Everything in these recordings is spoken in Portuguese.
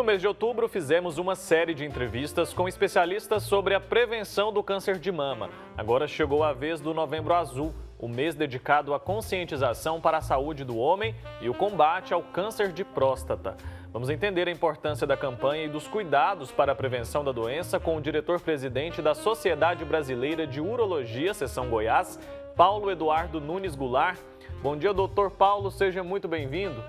mês de outubro, fizemos uma série de entrevistas com especialistas sobre a prevenção do câncer de mama. Agora chegou a vez do Novembro Azul, o mês dedicado à conscientização para a saúde do homem e o combate ao câncer de próstata. Vamos entender a importância da campanha e dos cuidados para a prevenção da doença com o diretor-presidente da Sociedade Brasileira de Urologia, Seção Goiás, Paulo Eduardo Nunes Goulart. Bom dia, doutor Paulo, seja muito bem-vindo.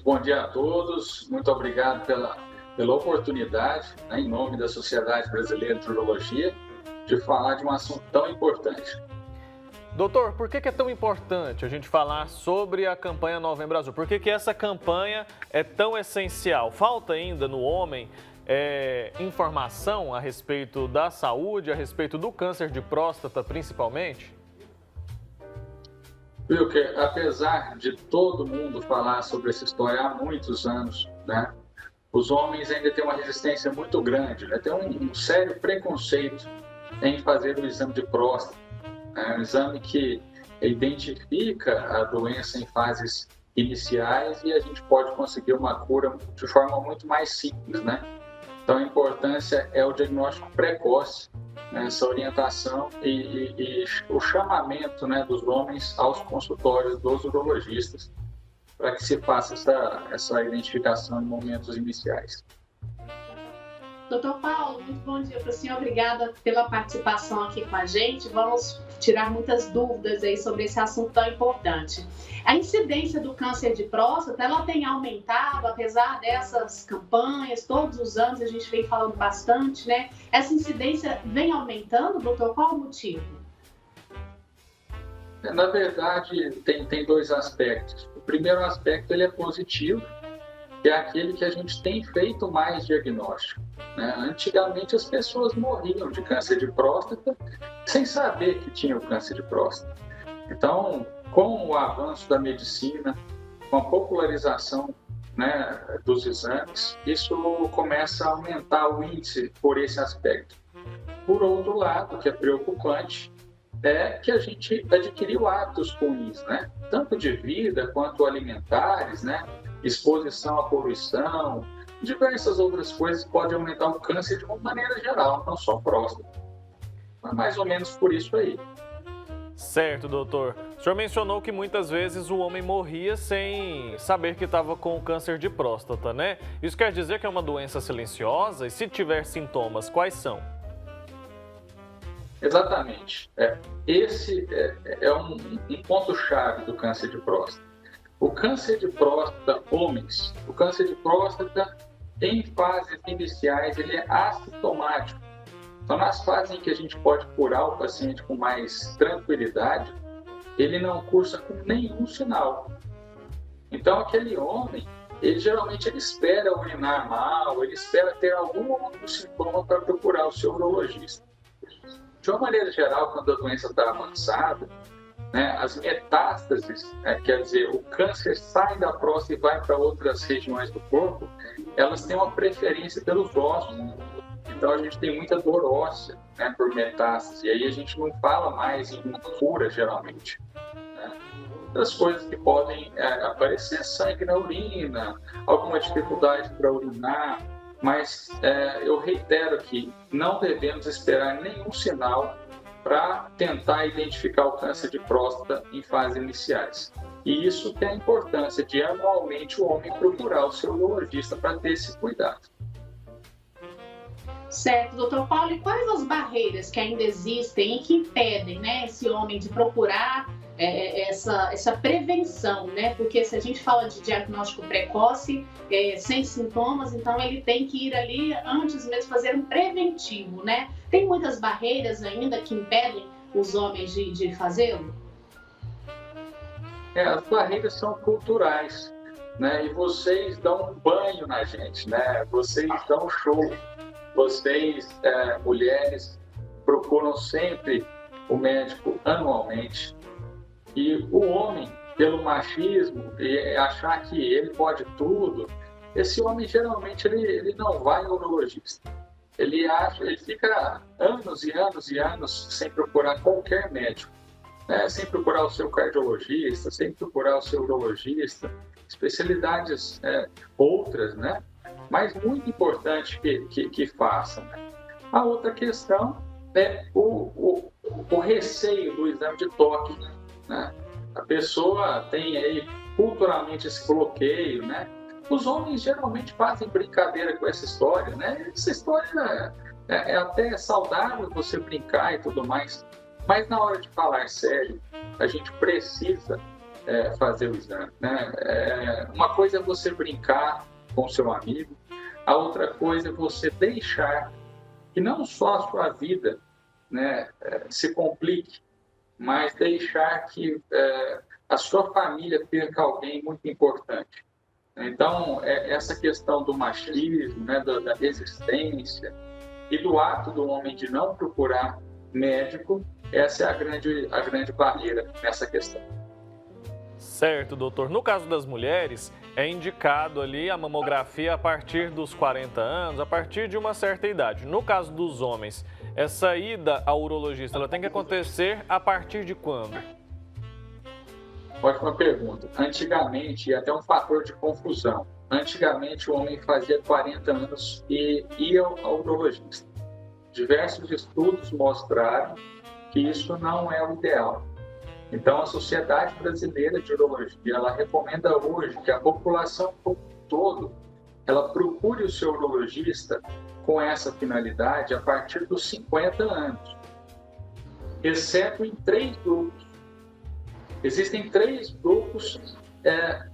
Bom dia a todos, muito obrigado pela oportunidade, em nome da Sociedade Brasileira de Urologia, de falar de um assunto tão importante. Doutor, por que é tão importante a gente falar sobre a campanha Novembro Azul? Por que essa campanha é tão essencial? Falta ainda no homem informação a respeito da saúde, a respeito do câncer de próstata principalmente? Porque apesar de todo mundo falar sobre essa história há muitos anos, né, os homens ainda têm uma resistência muito grande, né, tem um sério preconceito em fazer o exame de próstata, né, um exame que identifica a doença em fases iniciais e a gente pode conseguir uma cura de forma muito mais simples, né? Então a importância é o diagnóstico precoce, né, essa orientação e o chamamento, né, dos homens aos consultórios dos urologistas para que se faça essa identificação em momentos iniciais. Doutor Paulo, muito bom dia para o senhor. Obrigada pela participação aqui com a gente. Vamos tirar muitas dúvidas aí sobre esse assunto tão importante. A incidência do câncer de próstata, ela tem aumentado, apesar dessas campanhas, todos os anos a gente vem falando bastante, né? Essa incidência vem aumentando, doutor? Qual o motivo? Na verdade, tem dois aspectos. O primeiro aspecto ele é positivo, que é aquele que a gente tem feito mais diagnóstico, né? Antigamente as pessoas morriam de câncer de próstata sem saber que tinham câncer de próstata. Então, com o avanço da medicina, com a popularização, né, dos exames, isso começa a aumentar o índice por esse aspecto. Por outro lado, o que é preocupante é que a gente adquiriu hábitos ruins, né? Tanto de vida quanto alimentares, né? Exposição à poluição, diversas outras coisas que podem aumentar o câncer de uma maneira geral, não só próstata. Mas mais ou menos por isso aí. Certo, doutor. O senhor mencionou que muitas vezes o homem morria sem saber que estava com câncer de próstata, né? Isso quer dizer que é uma doença silenciosa? E se tiver sintomas, quais são? Exatamente. Esse é um ponto-chave do câncer de próstata. O câncer de próstata, homens, o câncer de próstata, em fases iniciais, ele é assintomático. Então, nas fases em que a gente pode curar o paciente com mais tranquilidade, ele não cursa com nenhum sinal. Então, aquele homem, geralmente ele espera urinar mal, ele espera ter algum outro sintoma para procurar o seu urologista. De uma maneira geral, quando a doença está avançada, né, as metástases, quer dizer, o câncer sai da próstata e vai para outras regiões do corpo, elas têm uma preferência pelos ossos. Então a gente tem muita dor óssea, né, por metástase, e aí a gente não fala mais em cura, geralmente. Né? Outras coisas que podem aparecer, sangue na urina, alguma dificuldade para urinar, mas eu reitero que não devemos esperar nenhum sinal para tentar identificar o câncer de próstata em fases iniciais. E isso tem a importância de anualmente o homem procurar o seu urologista para ter esse cuidado. Certo, doutor Paulo, e quais as barreiras que ainda existem e que impedem, né, esse homem de procurar essa prevenção, né? Porque se a gente fala de diagnóstico precoce, sem sintomas, então ele tem que ir ali antes mesmo fazer um preventivo, né? Tem muitas barreiras ainda que impedem os homens de fazê-lo? As barreiras são culturais, né? E vocês dão um banho na gente, né? Vocês dão um show. Vocês, mulheres, procuram sempre o médico anualmente. E o homem, pelo machismo e achar que ele pode tudo, esse homem geralmente ele não vai ao urologista. Ele fica anos e anos e anos sem procurar qualquer médico, né? Sem procurar o seu cardiologista, sem procurar o seu urologista. especialidades outras, né? Mas muito importante que façam. Né? A outra questão é o receio do exame de toque, né? A pessoa tem aí culturalmente esse bloqueio, né? Os homens geralmente fazem brincadeira com essa história, né? Essa história é até saudável você brincar e tudo mais, mas na hora de falar sério, a gente precisa fazer o exame, né? Uma coisa é você brincar com seu amigo, a outra coisa é você deixar que não só a sua vida, né, se complique, mas deixar que a sua família perca alguém muito importante. Então, essa questão do machismo, né, da resistência e do ato do homem de não procurar médico, essa é a grande barreira nessa questão. Certo, doutor. No caso das mulheres, é indicado ali a mamografia a partir dos 40 anos, a partir de uma certa idade. No caso dos homens, essa ida ao urologista, ela tem que acontecer a partir de quando? Ótima pergunta. Antigamente, e até um fator de confusão, antigamente o homem fazia 40 anos e ia ao urologista. Diversos estudos mostraram que isso não é o ideal. Então, a Sociedade Brasileira de Urologia, ela recomenda hoje que a população como um todo, ela procure o seu urologista com essa finalidade a partir dos 50 anos, exceto em 3 grupos. Existem 3 grupos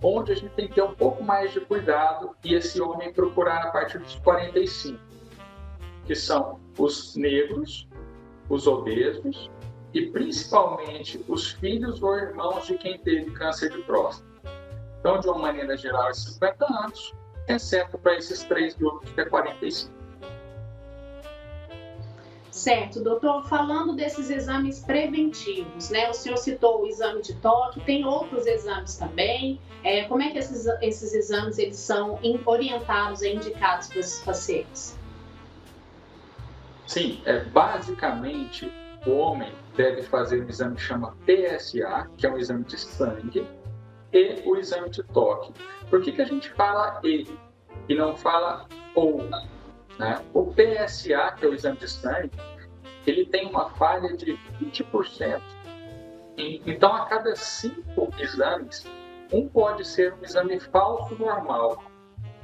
onde a gente tem que ter um pouco mais de cuidado e esse homem procurar a partir dos 45, que são os negros, os obesos, e principalmente os filhos ou irmãos de quem teve câncer de próstata. Então, de uma maneira geral, é 50 anos, exceto para esses 3 grupos, que é 45. Certo, doutor. Falando desses exames preventivos, né? O senhor citou o exame de toque, tem outros exames também. Como é que esses exames eles são orientados e indicados para esses pacientes? Sim, basicamente, o homem deve fazer um exame que chama PSA, que é um exame de sangue, e o exame de toque. Por que a gente fala e não fala ou? Né? O PSA, que é o exame de sangue, ele tem uma falha de 20%. Então, a cada 5 exames, um pode ser um exame falso normal.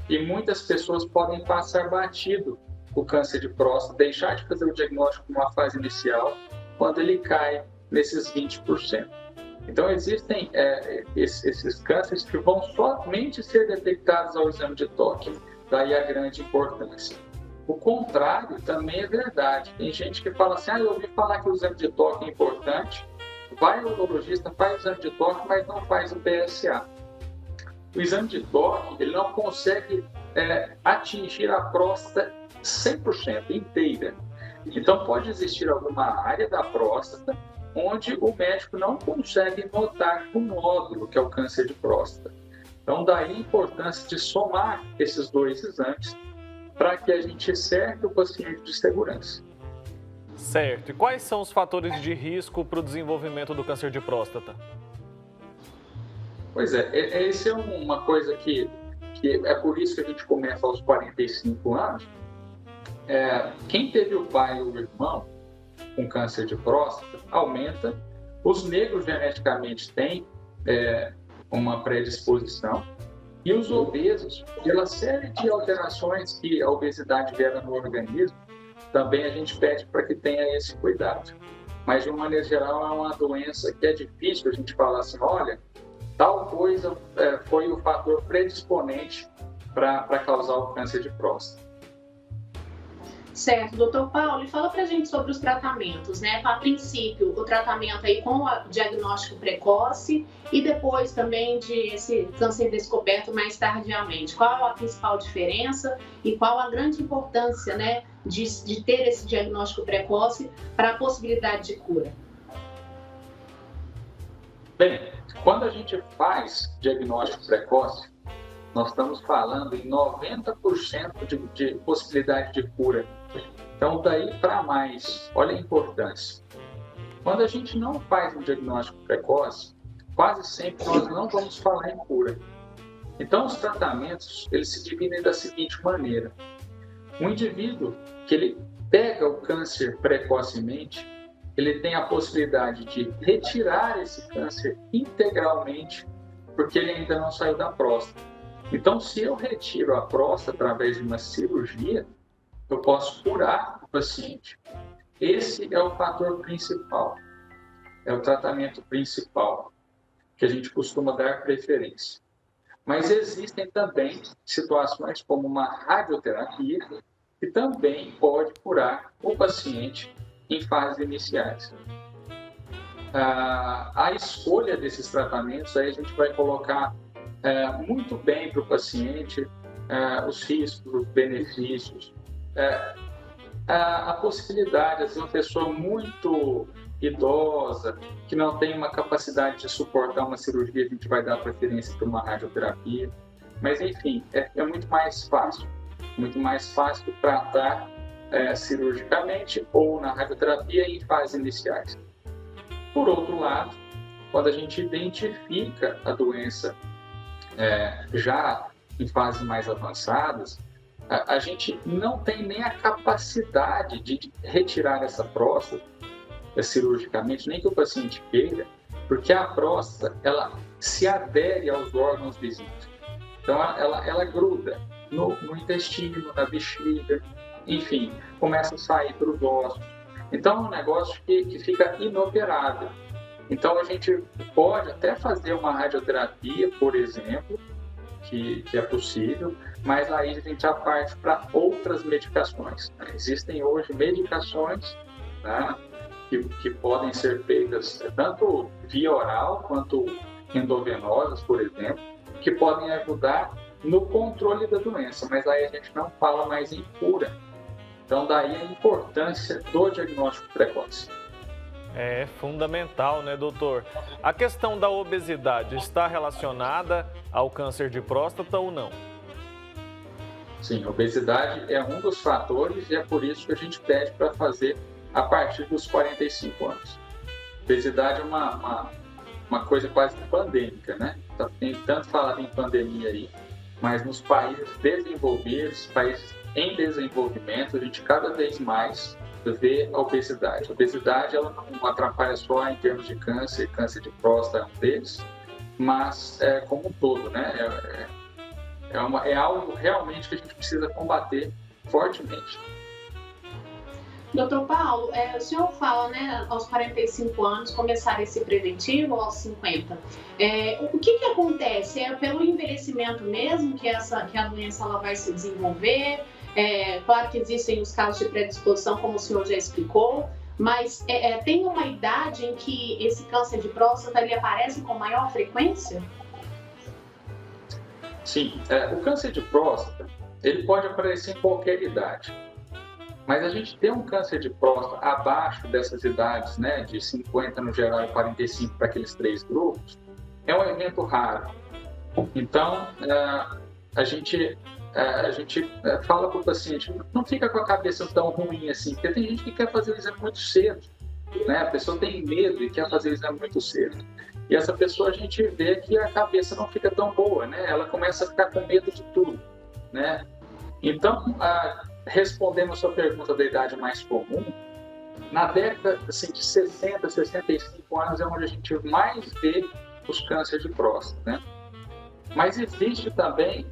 E muitas pessoas podem passar batido o câncer de próstata, deixar de fazer o diagnóstico numa fase inicial, quando ele cai nesses 20%. Então, existem esses cânceres que vão somente ser detectados ao exame de toque, daí a grande importância. O contrário também é verdade. Tem gente que fala assim, eu ouvi falar que o exame de toque é importante, vai ao urologista, faz o exame de toque, mas não faz o PSA. O exame de toque, ele não consegue atingir a próstata 100% inteira. Então, pode existir alguma área da próstata onde o médico não consegue notar o nódulo, que é o câncer de próstata. Então, daí a importância de somar esses 2 exames para que a gente cerque o paciente de segurança. Certo. E quais são os fatores de risco para o desenvolvimento do câncer de próstata? Pois essa é uma coisa que é por isso que a gente começa aos 45 anos. Quem teve o pai ou o irmão com câncer de próstata aumenta. Os negros geneticamente têm uma predisposição. E os obesos, pela série de alterações que a obesidade gera no organismo, também a gente pede para que tenha esse cuidado. Mas, de uma maneira geral, é uma doença que é difícil a gente falar assim, olha, tal coisa foi o fator predisponente para causar o câncer de próstata. Certo, doutor Paulo, e fala pra gente sobre os tratamentos, né? A princípio, o tratamento aí com o diagnóstico precoce e depois também de esse câncer descoberto mais tardiamente. Qual a principal diferença e qual a grande importância, né, de ter esse diagnóstico precoce para a possibilidade de cura? Bem, quando a gente faz diagnóstico precoce, nós estamos falando em 90% de possibilidade de cura. Então, daí para mais, olha a importância. Quando a gente não faz um diagnóstico precoce, quase sempre nós não vamos falar em cura. Então, os tratamentos, eles se dividem da seguinte maneira. Um indivíduo que ele pega o câncer precocemente, ele tem a possibilidade de retirar esse câncer integralmente, porque ele ainda não saiu da próstata. Então, se eu retiro a próstata através de uma cirurgia, eu posso curar o paciente. Esse é o fator principal, é o tratamento principal que a gente costuma dar preferência. Mas existem também situações como uma radioterapia, que também pode curar o paciente em fases iniciais. A escolha desses tratamentos, aí a gente vai colocar muito bem para o paciente os riscos, os benefícios, a possibilidade de uma pessoa muito idosa, que não tem uma capacidade de suportar uma cirurgia, a gente vai dar preferência para uma radioterapia. Mas, enfim, é muito mais fácil tratar cirurgicamente ou na radioterapia em fases iniciais. Por outro lado, quando a gente identifica a doença já em fases mais avançadas, a gente não tem nem a capacidade de retirar essa próstata cirurgicamente, nem que o paciente queira, porque a próstata, ela se adere aos órgãos vizinhos. Então, ela gruda no intestino, na bexiga, enfim, começa a sair para os ossos. Então, é um negócio que fica inoperável. Então, a gente pode até fazer uma radioterapia, por exemplo, que é possível, mas aí a gente já parte para outras medicações. Existem hoje medicações, né, que podem ser feitas tanto via oral quanto endovenosas, por exemplo, que podem ajudar no controle da doença, mas aí a gente não fala mais em cura. Então, daí a importância do diagnóstico precoce. É fundamental, né, doutor? A questão da obesidade está relacionada ao câncer de próstata ou não? Sim, a obesidade é um dos fatores e é por isso que a gente pede para fazer a partir dos 45 anos. A obesidade é uma coisa quase pandêmica, né? Tem tanto falado em pandemia aí, mas nos países desenvolvidos, países em desenvolvimento, a gente cada vez mais vê a obesidade. A obesidade ela não atrapalha só em termos de câncer de próstata é um deles, mas como um todo, né? É algo realmente que a gente precisa combater fortemente. Doutor Paulo, o senhor fala, né, aos 45 anos começar esse preventivo ou aos 50. O que acontece? É pelo envelhecimento mesmo que a doença ela vai se desenvolver? Claro que existem os casos de predisposição, como o senhor já explicou, mas tem uma idade em que esse câncer de próstata ele aparece com maior frequência? Sim, o câncer de próstata ele pode aparecer em qualquer idade. Mas a gente ter um câncer de próstata abaixo dessas idades, né, de 50 no geral e 45 para aqueles 3 grupos, é um evento raro. Então, a gente fala para o paciente, não fica com a cabeça tão ruim assim, porque tem gente que quer fazer o exame muito cedo, né? A pessoa tem medo e quer fazer o exame muito cedo. E essa pessoa a gente vê que a cabeça não fica tão boa, né? Ela começa a ficar com medo de tudo, né? Então, respondendo a sua pergunta da idade mais comum, na década assim, de 60, 65 anos é onde a gente mais vê os cânceres de próstata, né? Mas existe também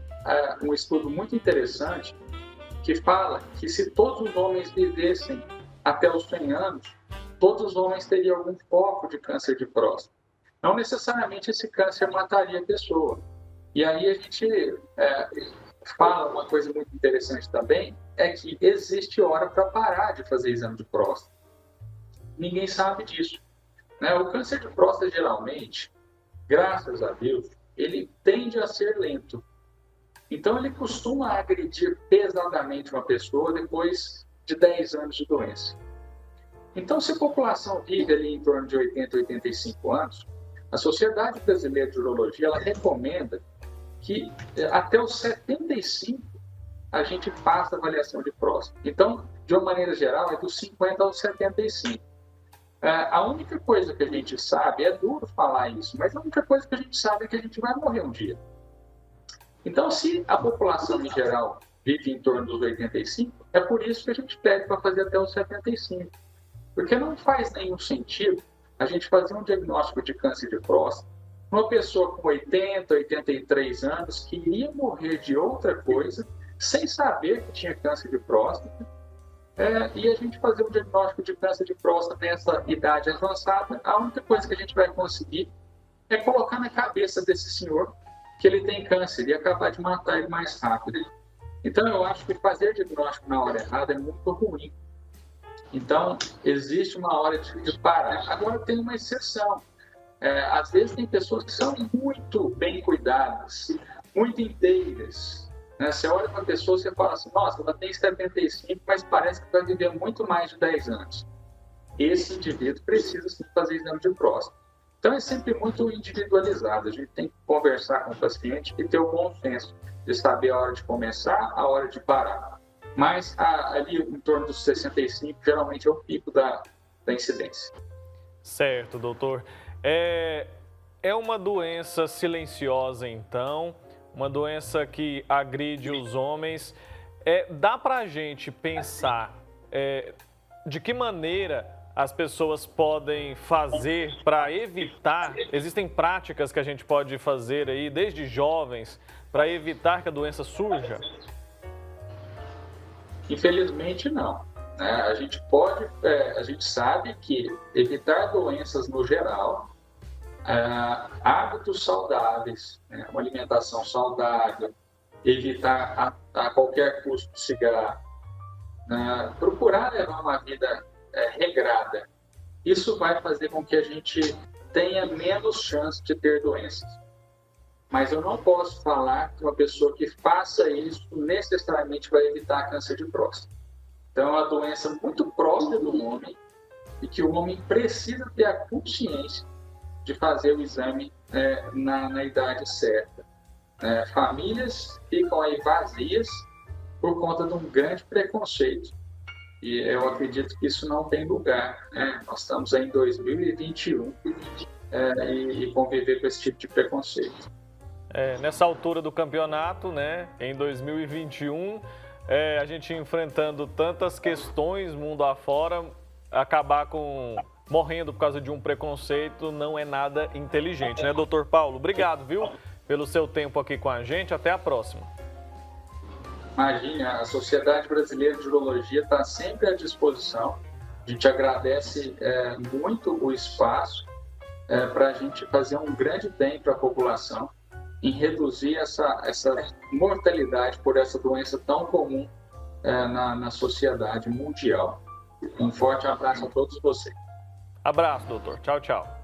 um estudo muito interessante que fala que se todos os homens vivessem até os 100 anos, todos os homens teriam algum foco de câncer de próstata. Não necessariamente esse câncer mataria a pessoa. E aí a gente fala uma coisa muito interessante também, é que existe hora para parar de fazer exame de próstata. Ninguém sabe disso, né? O câncer de próstata, geralmente, graças a Deus, ele tende a ser lento. Então, ele costuma agredir pesadamente uma pessoa depois de 10 anos de doença. Então, se a população vive ali em torno de 80, 85 anos, a Sociedade Brasileira de Urologia ela recomenda que até os 75 a gente faça avaliação de próstata. Então, de uma maneira geral, é dos 50 aos 75. A única coisa que a gente sabe, é duro falar isso, mas a única coisa que a gente sabe é que a gente vai morrer um dia. Então, se a população em geral vive em torno dos 85, é por isso que a gente pede para fazer até os 75. Porque não faz nenhum sentido a gente fazer um diagnóstico de câncer de próstata uma pessoa com 80, 83 anos que iria morrer de outra coisa, sem saber que tinha câncer de próstata, e a gente fazer um diagnóstico de câncer de próstata nessa idade avançada, a única coisa que a gente vai conseguir é colocar na cabeça desse senhor que ele tem câncer e acabar de matar ele mais rápido. Então, eu acho que fazer diagnóstico na hora errada é muito ruim. Então, existe uma hora de parar. Agora, tem uma exceção. Às vezes, tem pessoas que são muito bem cuidadas, muito inteiras. Né? Você olha para a pessoa e fala assim, nossa, ela tem 75, mas parece que vai viver muito mais de 10 anos. Esse indivíduo precisa sim fazer exame de próstata. Então, é sempre muito individualizado. A gente tem que conversar com o paciente e ter o bom senso de saber a hora de começar, a hora de parar. Mas ali em torno dos 65, geralmente é o pico da incidência. Certo, doutor. É uma doença silenciosa, então, uma doença que agride os homens. Dá para a gente pensar de que maneira as pessoas podem fazer para evitar? Existem práticas que a gente pode fazer aí, desde jovens, para evitar que a doença surja? Infelizmente, não. A gente sabe que evitar doenças no geral, hábitos saudáveis, uma alimentação saudável, evitar a qualquer custo cigarro, procurar levar uma vida regrada. Isso vai fazer com que a gente tenha menos chance de ter doenças. Mas eu não posso falar que uma pessoa que faça isso necessariamente vai evitar câncer de próstata. Então, é uma doença muito própria do homem e que o homem precisa ter a consciência de fazer o exame na idade certa. Famílias ficam aí vazias por conta de um grande preconceito. E eu acredito que isso não tem lugar. Nós estamos aí em 2021 e conviver com esse tipo de preconceito. Nessa altura do campeonato, né, em 2021, a gente enfrentando tantas questões mundo afora, acabar morrendo por causa de um preconceito não é nada inteligente, né, doutor Paulo? Obrigado, viu, pelo seu tempo aqui com a gente. Até a próxima. Imagina, a Sociedade Brasileira de Urologia está sempre à disposição. A gente agradece muito o espaço para a gente fazer um grande bem para a população em reduzir essa mortalidade por essa doença tão comum na sociedade mundial. Um forte abraço a todos vocês. Abraço, doutor. Tchau, tchau.